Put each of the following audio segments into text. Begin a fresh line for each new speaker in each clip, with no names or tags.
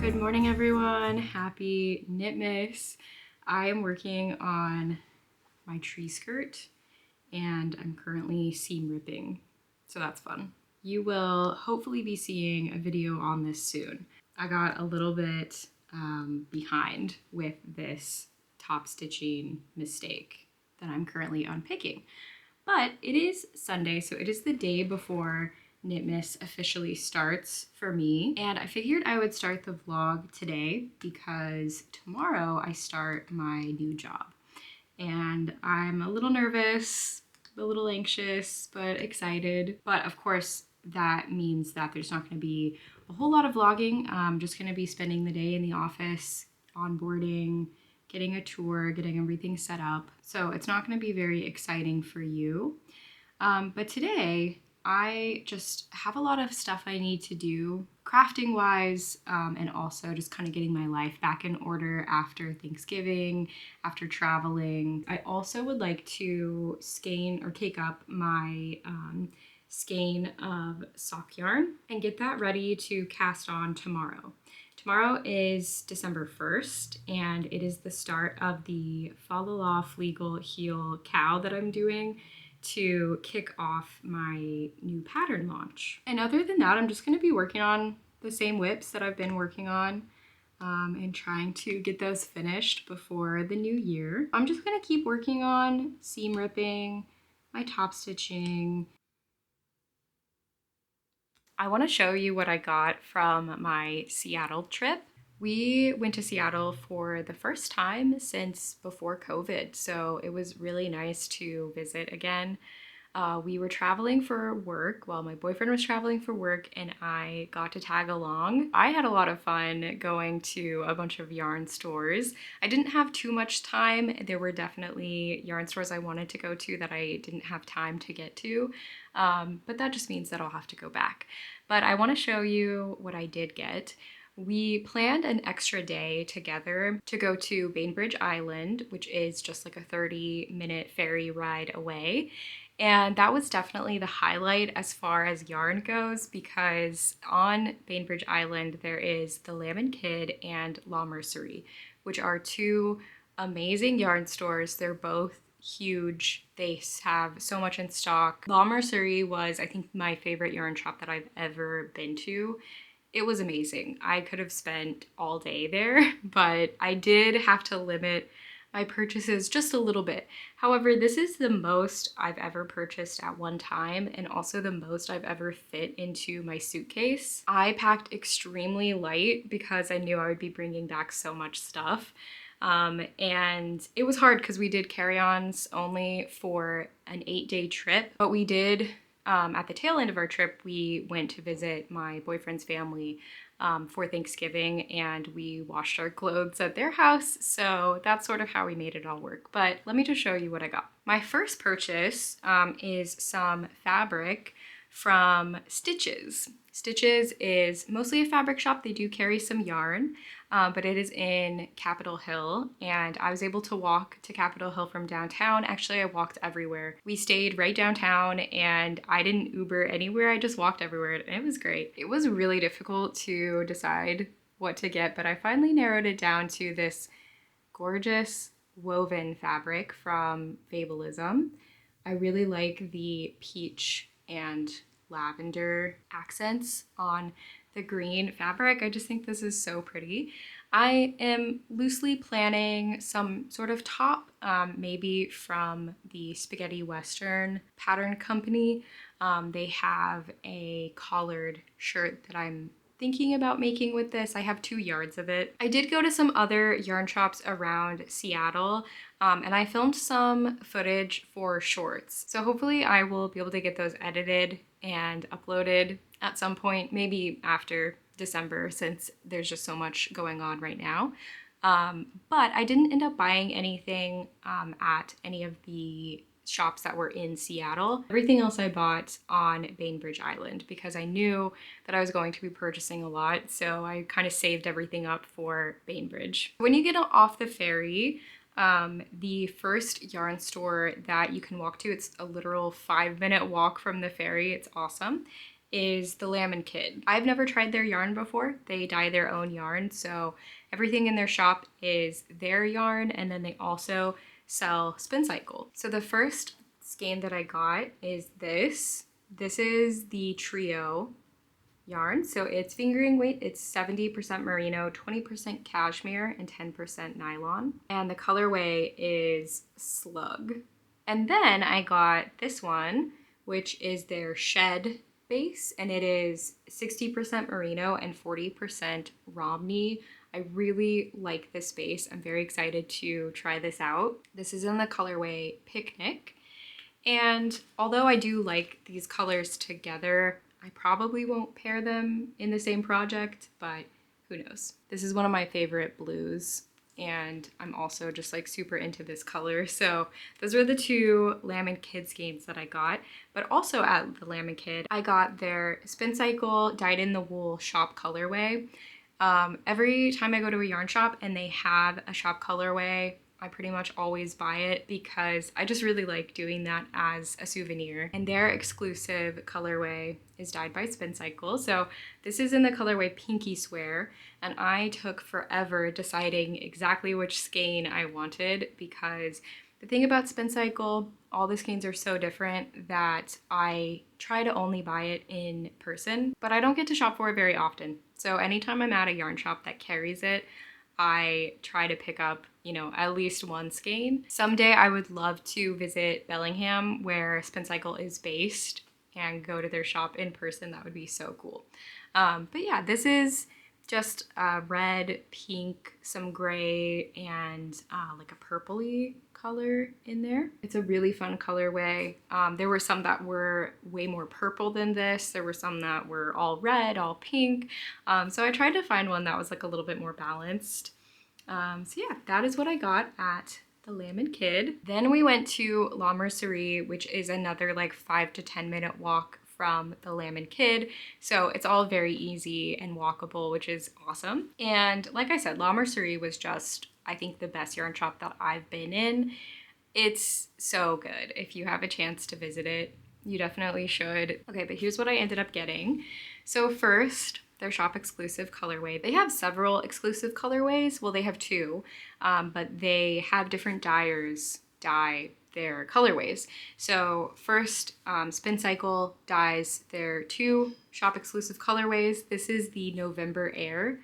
Good morning, everyone. Happy Knitmiss. I am working on my tree skirt and I'm currently seam ripping, so that's fun. You will hopefully be seeing a video on this soon. I got a little bit behind with this top stitching mistake that I'm currently unpicking. But it is Sunday, so it is the day before Knitmiss officially starts for me. And I figured I would start the vlog today because tomorrow I start my new job. And I'm a little nervous, a little anxious, but excited. But of course, that means that there's not gonna be a whole lot of vlogging. I'm just gonna be spending the day in the office, onboarding, getting a tour, getting everything set up. So it's not gonna be very exciting for you. But today, I just have a lot of stuff I need to do crafting wise, and also just kind of getting my life back in order after Thanksgiving, after traveling. I also would like to skein or take up my skein of sock yarn and get that ready to cast on tomorrow. Tomorrow is December 1st, and it is the start of the Fa La La Fleegle Heel Cow that I'm doing to kick off my new pattern launch. And other than that, I'm just gonna be working on the same whips that I've been working on and trying to get those finished before the new year. I'm just gonna keep working on seam ripping, my top stitching. I wanna show you what I got from my Seattle trip. We went to Seattle for the first time since before COVID, so it was really nice to visit again. We were traveling for work, well, my boyfriend was traveling for work and I got to tag along. I had a lot of fun going to a bunch of yarn stores. I didn't have too much time. There were definitely yarn stores I wanted to go to that I didn't have time to get to, but that just means that I'll have to go back. But I want to show you what I did get. We planned an extra day together to go to Bainbridge Island, which is just like a 30-minute ferry ride away. And that was definitely the highlight as far as yarn goes, because on Bainbridge Island there is the Lamb & Kid and La Mercerie, which are two amazing yarn stores. They're both huge. They have so much in stock. La Mercerie was, I think, my favorite yarn shop that I've ever been to. It was amazing. I could have spent all day there, but I did have to limit my purchases just a little bit. However, this is the most I've ever purchased at one time and also the most I've ever fit into my suitcase. I packed extremely light because I knew I would be bringing back so much stuff. And it was hard because we did carry-ons only for an 8-day trip, but we did at the tail end of our trip, we went to visit my boyfriend's family for Thanksgiving, and we washed our clothes at their house, so that's sort of how we made it all work. But let me just show you what I got. My first purchase is some fabric from Stitches. Stitches is mostly a fabric shop. They do carry some yarn, but it is in Capitol Hill, and I was able to walk to Capitol Hill from downtown. Actually, I walked everywhere. We stayed right downtown, and I didn't Uber anywhere. I just walked everywhere, and it was great. It was really difficult to decide what to get, but I finally narrowed it down to this gorgeous woven fabric from Fabulism. I really like the peach and lavender accents on the green fabric. I just think this is so pretty. I am loosely planning some sort of top, maybe from the Spaghetti Western pattern company. They have a collared shirt that I'm thinking about making with this. I have 2 yards of it. I did go to some other yarn shops around Seattle, and I filmed some footage for shorts. So hopefully I will be able to get those edited and uploaded at some point, maybe after December, since there's just so much going on right now. But I didn't end up buying anything at any of the shops that were in Seattle. Everything else I bought on Bainbridge Island because I knew that I was going to be purchasing a lot, so I kind of saved everything up for Bainbridge. When you get off the ferry, the first yarn store that you can walk to, it's a literal 5-minute walk from the ferry. It's awesome. is the Lamb Kid. I've never tried their yarn before. They dye their own yarn, so everything in their shop is their yarn, and then they also sell Spin Cycle. So the first skein that I got is this. This is the Trio yarn. So it's fingering weight, it's 70% merino, 20% cashmere, and 10% nylon. And the colorway is Slug. And then I got this one, which is their Shed base, and it is 60% merino and 40% Romney. I really like this base. I'm very excited to try this out. This is in the colorway Picnic. And although I do like these colors together, I probably won't pair them in the same project, but who knows. This is one of my favorite blues, and I'm also just like super into this color. So those were the two Lamb Kid skeins that I got. But also at the Lamb Kid, I got their Spin Cycle dyed in the wool shop colorway. Every time I go to a yarn shop and they have a shop colorway, I pretty much always buy it because I just really like doing that as a souvenir. And their exclusive colorway is dyed by Spin Cycle. So this is in the colorway Pinky Swear, and I took forever deciding exactly which skein I wanted because the thing about Spin Cycle, all the skeins are so different that I try to only buy it in person, but I don't get to shop for it very often. So anytime I'm at a yarn shop that carries it, I try to pick up, you know, at least one skein. Someday I would love to visit Bellingham, where Spin Cycle is based, and go to their shop in person. That would be so cool. But yeah, this is just red, pink, some gray, and like a purpley color in there. It's a really fun colorway. There were some that were way more purple than this. There were some that were all red, all pink. So I tried to find one that was like a little bit more balanced. So yeah, that is what I got at the Lamb Kid. Then we went to La Mercerie, which is another like 5 to 10 minute walk from the Lamb Kid. So it's all very easy and walkable, which is awesome. And like I said, La Mercerie was just, I think, the best yarn shop that I've been in. It's so good. If you have a chance to visit it, you definitely should. Okay, but here's what I ended up getting. So first, their shop exclusive colorway. They have several exclusive colorways. Well, they have two, but they have different dyers dye their colorways. So first, Spin Cycle dyes their two shop exclusive colorways. This is the November Air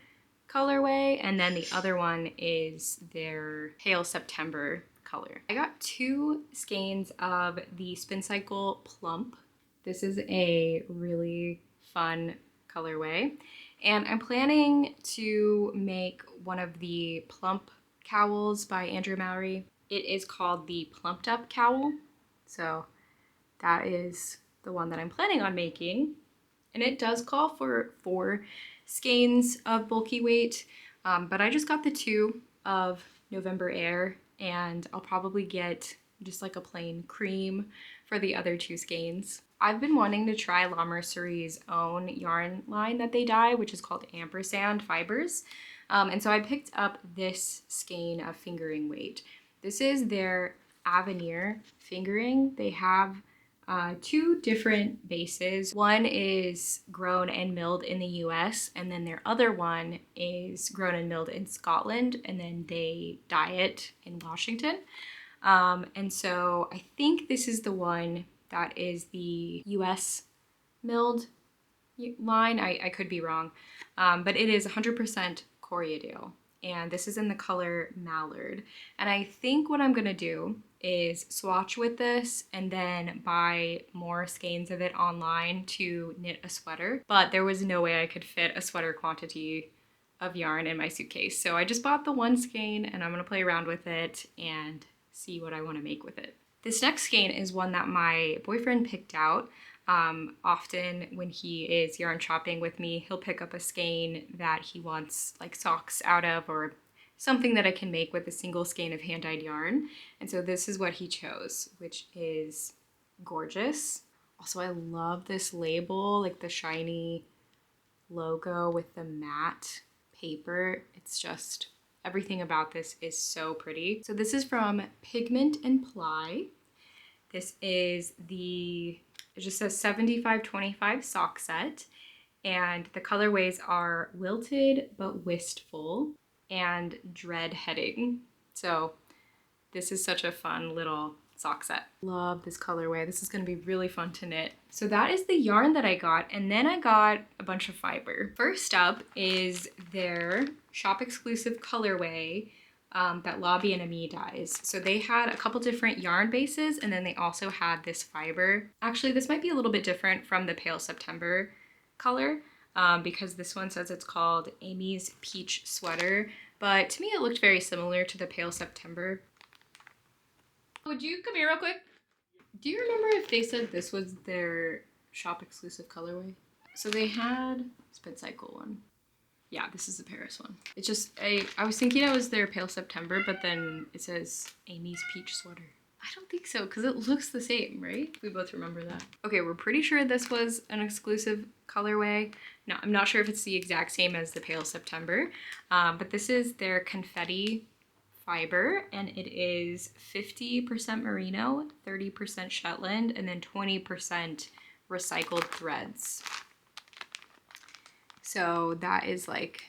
colorway, and then the other one is their Pale September color. I got two skeins of the Spin Cycle Plump. This is a really fun colorway, and I'm planning to make one of the Plump cowls by Andrew Mallory. It is called the Plumped Up Cowl, so that is the one that I'm planning on making, and it does call for 4 skeins of bulky weight, but I just got the 2 of November Air, and I'll probably get just like a plain cream for the other 2 skeins. I've been wanting to try La Mercerie's own yarn line that they dye, which is called Ampersand Fibers. And so I picked up this skein of fingering weight. This is their Avenir fingering. They have 2 different bases. One is grown and milled in the US, and then their other one is grown and milled in Scotland, and then they dye it in Washington. And so I think this is the one that is the US milled line. I could be wrong, but it is 100% Corriedale, and this is in the color Mallard. And I think what I'm gonna do is swatch with this and then buy more skeins of it online to knit a sweater, but there was no way I could fit a sweater quantity of yarn in my suitcase. So I just bought the one skein, and I'm gonna play around with it and see what I want to make with it. This next skein is one that my boyfriend picked out. Often when he is yarn shopping with me, he'll pick up a skein that he wants like socks out of, or something that I can make with a single skein of hand-dyed yarn. And so this is what he chose, which is gorgeous. Also, I love this label, like the shiny logo with the matte paper. It's just, everything about this is so pretty. So this is from Pigment and Ply. This is the It just says 75-25 sock set. And the colorways are Wilted but Wistful and Dread Heading. So this is such a fun little sock set. Love this colorway. This is gonna be really fun to knit. So that is the yarn that I got, and then I got a bunch of fiber. First up is their shop exclusive colorway that Lobby and Ami dyes. So they had a couple different yarn bases, and then they also had this fiber. Actually, this might be a little bit different from the Pale September color because this one says it's called Amy's Peach Sweater, but to me it looked very similar to the Pale September. Would you come here real quick? Do you remember if they said this was their shop exclusive colorway? So they had Spin Cycle one. Yeah, this is the Paris one. It's just, I was thinking it was their Pale September, but then it says Amy's Peach Sweater. I don't think so, because it looks the same, right? We both remember that. Okay, we're pretty sure this was an exclusive colorway. No, I'm not sure if it's the exact same as the Pale September, but this is their Confetti fiber, and it is 50% merino, 30% Shetland, and then 20% recycled threads. So that is like,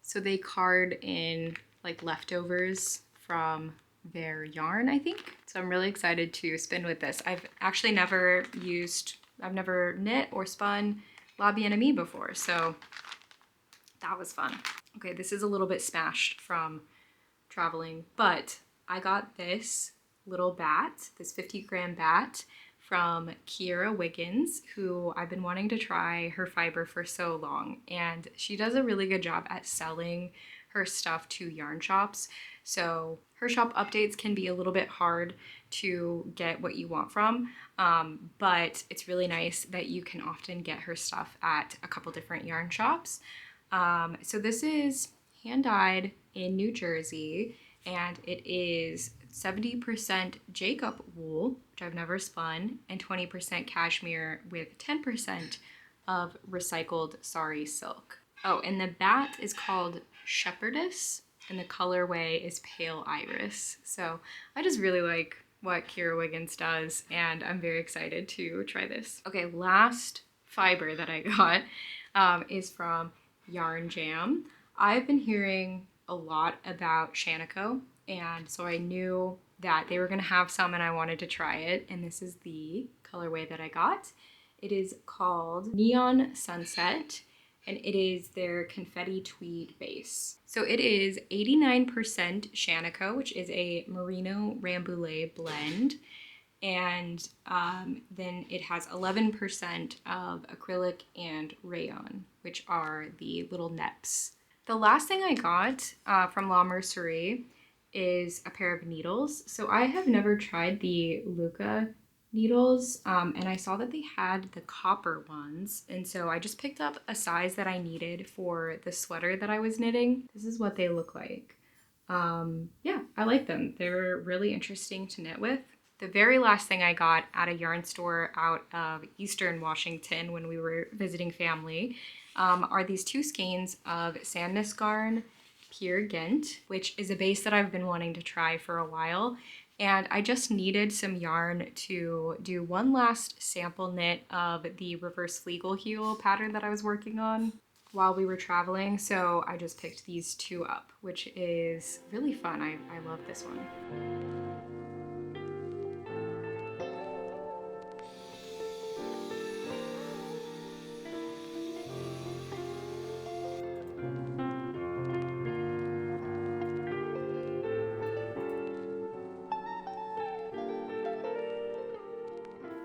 so they card in like leftovers from their yarn, I think. So I'm really excited to spin with this. I've actually never knit or spun Lobby and Ami before, so that was fun. Okay, this is a little bit smashed from traveling, but I got this little bat, this 50-gram bat from Kiera Wiggins, who I've been wanting to try her fiber for so long, and she does a really good job at selling her stuff to yarn shops. So her shop updates can be a little bit hard to get what you want from, but it's really nice that you can often get her stuff at a couple different yarn shops. So this is hand-dyed in New Jersey, and it is 70% Jacob wool, which I've never spun, and 20% cashmere with 10% of recycled sari silk. Oh, and the bat is called Shepherdess, and the colorway is Pale Iris. So I just really like what Kiera Wiggins does, and I'm very excited to try this. Okay, last fiber that I got is from Yarn Jam. I've been hearing a lot about Shanico, and so I knew that they were gonna have some and I wanted to try it, and this is the colorway that I got. It is called Neon Sunset, and it is their Confetti Tweed base. So it is 89% Shanico, which is a Merino Rambouillet blend, and then it has 11% of acrylic and rayon, which are the little neps. The last thing I got from La Mercerie is a pair of needles. So I have never tried the Luca needles, and I saw that they had the copper ones, and so I just picked up a size that I needed for the sweater that I was knitting. This is what they look like. Yeah, I like them. They're really interesting to knit with. The very last thing I got at a yarn store out of Eastern Washington when we were visiting family are these two skeins of Sandnes Garn Pure Ghent, which is a base that I've been wanting to try for a while. And I just needed some yarn to do one last sample knit of the reverse Fleagle heel pattern that I was working on while we were traveling. So I just picked these two up, which is really fun. I love this one.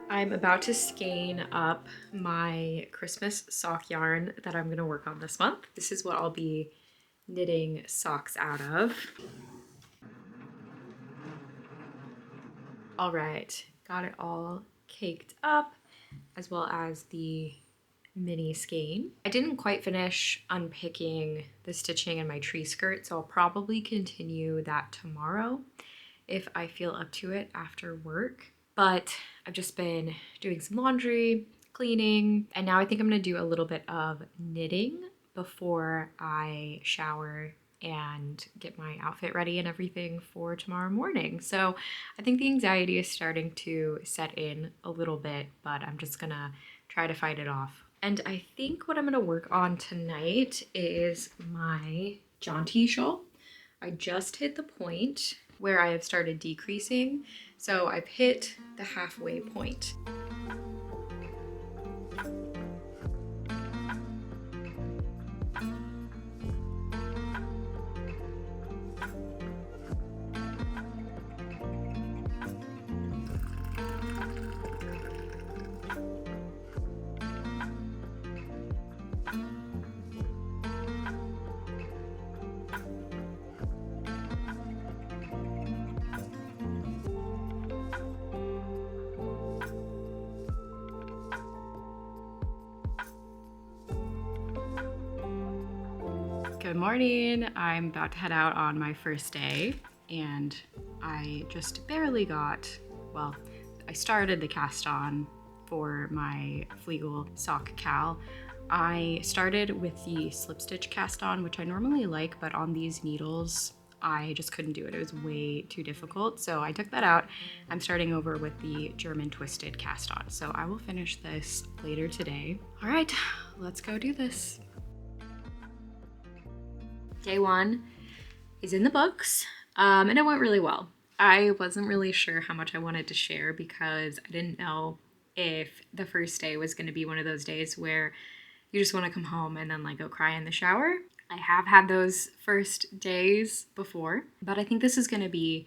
I'm about to skein up my Christmas sock yarn that I'm gonna work on this month. This is what I'll be knitting socks out of. All right, got it all caked up, as well as the mini skein. I didn't quite finish unpicking the stitching in my tree skirt, so I'll probably continue that tomorrow if I feel up to it after work. But I've just been doing some laundry, cleaning, and now I think I'm gonna do a little bit of knitting before I shower and get my outfit ready and everything for tomorrow morning. So I think the anxiety is starting to set in a little bit, but I'm just gonna try to fight it off. And I think what I'm gonna work on tonight is my jaunty shawl. I just hit the point where I have started decreasing. So I've hit the halfway point. Good morning. I'm about to head out on my first day, and I just barely well, I started the cast on for my Flegel sock cal. I started with the slip stitch cast on, which I normally like, but on these needles, I just couldn't do it. It was way too difficult. So I took that out. I'm starting over with the German twisted cast on. So I will finish this later today. All right, let's go do this. Day one is in the books, and it went really well. I wasn't really sure how much I wanted to share because I didn't know if the first day was going to be one of those days where you just want to come home and then like go cry in the shower. I have had those first days before, but I think this is going to be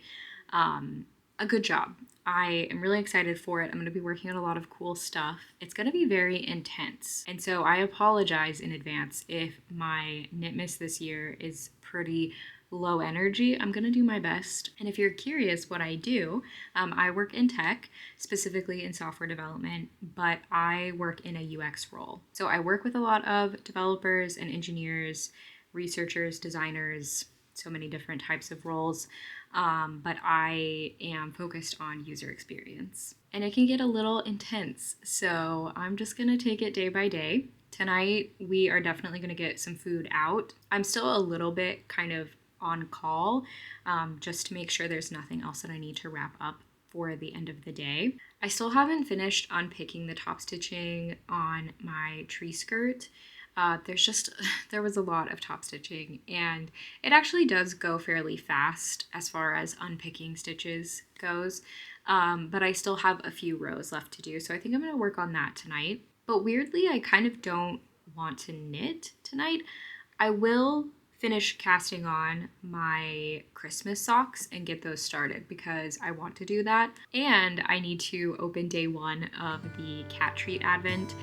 a good job. I am really excited for it. I'm going to be working on a lot of cool stuff. It's going to be very intense. And so I apologize in advance if my Knitmiss this year is pretty low energy. I'm going to do my best. And if you're curious what I do, I work in tech, specifically in software development, but I work in a UX role. So I work with a lot of developers and engineers, researchers, designers, so many different types of roles. But I am focused on user experience. And it can get a little intense, so I'm just gonna take it day by day. Tonight, we are definitely gonna get some food out. I'm still a little bit kind of on call, just to make sure there's nothing else that I need to wrap up for the end of the day. I still haven't finished unpicking the top stitching on my tree skirt. There was a lot of top stitching, and it actually does go fairly fast as far as unpicking stitches goes, but I still have a few rows left to do, so I think I'm going to work on that tonight. But weirdly, I kind of don't want to knit tonight. I will finish casting on my Christmas socks and get those started because I want to do that, and I need to open day one of the cat treat advent.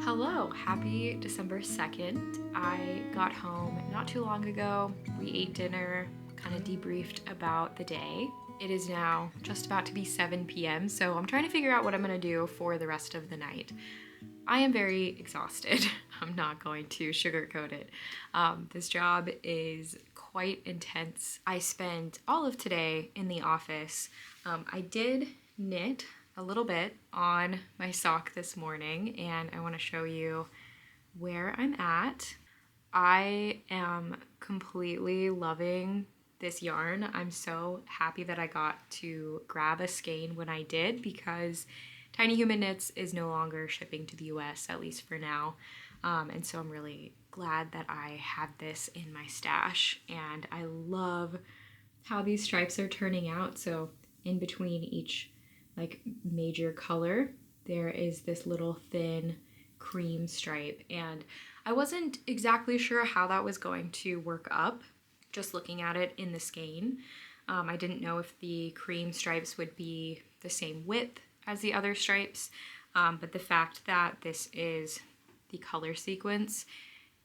Hello, happy December 2nd. I got home not too long ago. We ate dinner, kind of debriefed about the day. It is now just about to be 7 p.m., so I'm trying to figure out what I'm gonna do for the rest of the night. I am very exhausted. I'm not going to sugarcoat it. This job is quite intense. I spent all of today in the office. I did knit a little bit on my sock this morning, and I want to show you where I'm at. I am completely loving this yarn. I'm so happy that I got to grab a skein when I did, because Tiny Human Knits is no longer shipping to the US, at least for now. And so I'm really glad that I have this in my stash, and I love how these stripes are turning out. So in between each like major color, there is this little thin cream stripe, and I wasn't exactly sure how that was going to work up just looking at it in the skein. I didn't know if the cream stripes would be the same width as the other stripes, but the fact that this is the color sequence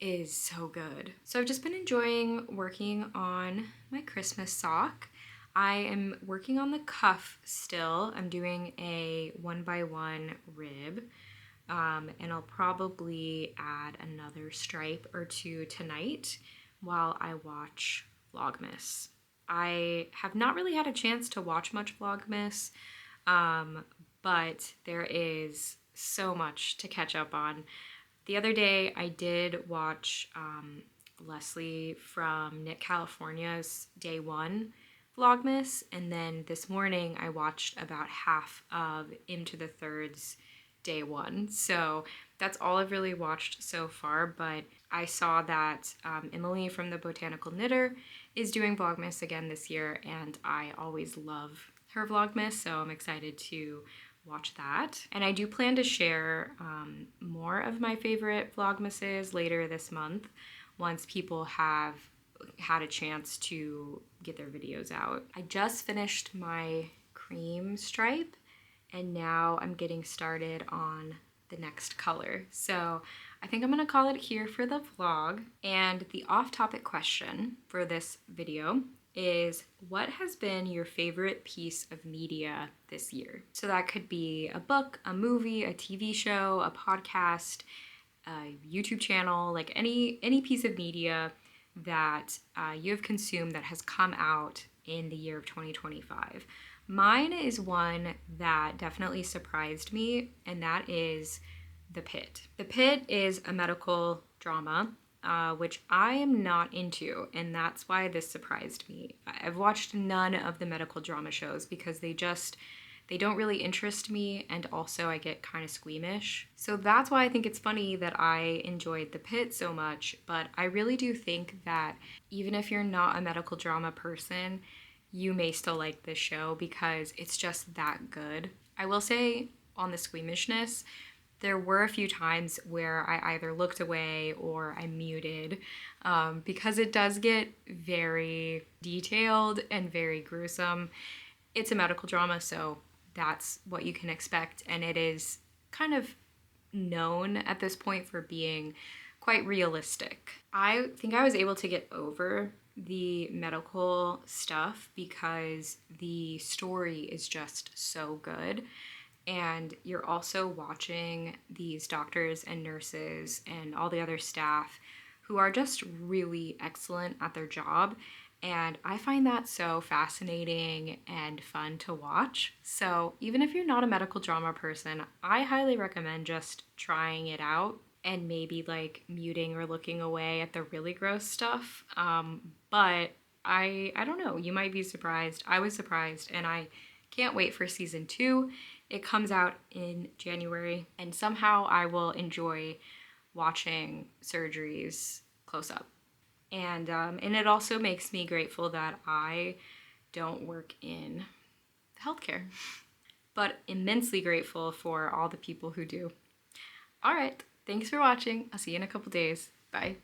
is so good. So I've just been enjoying working on my Christmas sock. I am working on the cuff still. I'm doing a 1x1 rib, and I'll probably add another stripe or two tonight while I watch Vlogmas. I have not really had a chance to watch much Vlogmas, but there is so much to catch up on. The other day I did watch Leslie from Knit California's Day 1 Vlogmas, and then this morning I watched about half of Into the Third's Day 1. So that's all I've really watched so far, but I saw that Emily from the Botanical Knitter is doing Vlogmas again this year, and I always love her Vlogmas, so I'm excited to watch that. And I do plan to share more of my favorite Vlogmases later this month once people have had a chance to get their videos out. I just finished my cream stripe, and now I'm getting started on the next color. So I think I'm gonna call it here for the vlog. And the off-topic question for this video is, what has been your favorite piece of media this year? So that could be a book, a movie, a TV show, a podcast, a YouTube channel, like any piece of media that you have consumed that has come out in the year of 2025. Mine is one that definitely surprised me, and that is The Pit. The Pit is a medical drama, which I am not into, and that's why this surprised me. I've watched none of the medical drama shows because they don't really interest me, and also I get kind of squeamish. So that's why I think it's funny that I enjoyed The Pit so much, but I really do think that even if you're not a medical drama person, you may still like this show because it's just that good. I will say, on the squeamishness, there were a few times where I either looked away or I muted, because it does get very detailed and very gruesome. It's a medical drama, so that's what you can expect, and it is kind of known at this point for being quite realistic. I think I was able to get over the medical stuff because the story is just so good, and you're also watching these doctors and nurses and all the other staff who are just really excellent at their job, and I find that so fascinating and fun to watch. So even if you're not a medical drama person, I highly recommend just trying it out and maybe like muting or looking away at the really gross stuff. But I don't know, you might be surprised. I was surprised, and I can't wait for season 2. It comes out in January, and somehow I will enjoy watching surgeries close up. And it also makes me grateful that I don't work in healthcare, but immensely grateful for all the people who do. All right, thanks for watching. I'll see you in a couple days. Bye.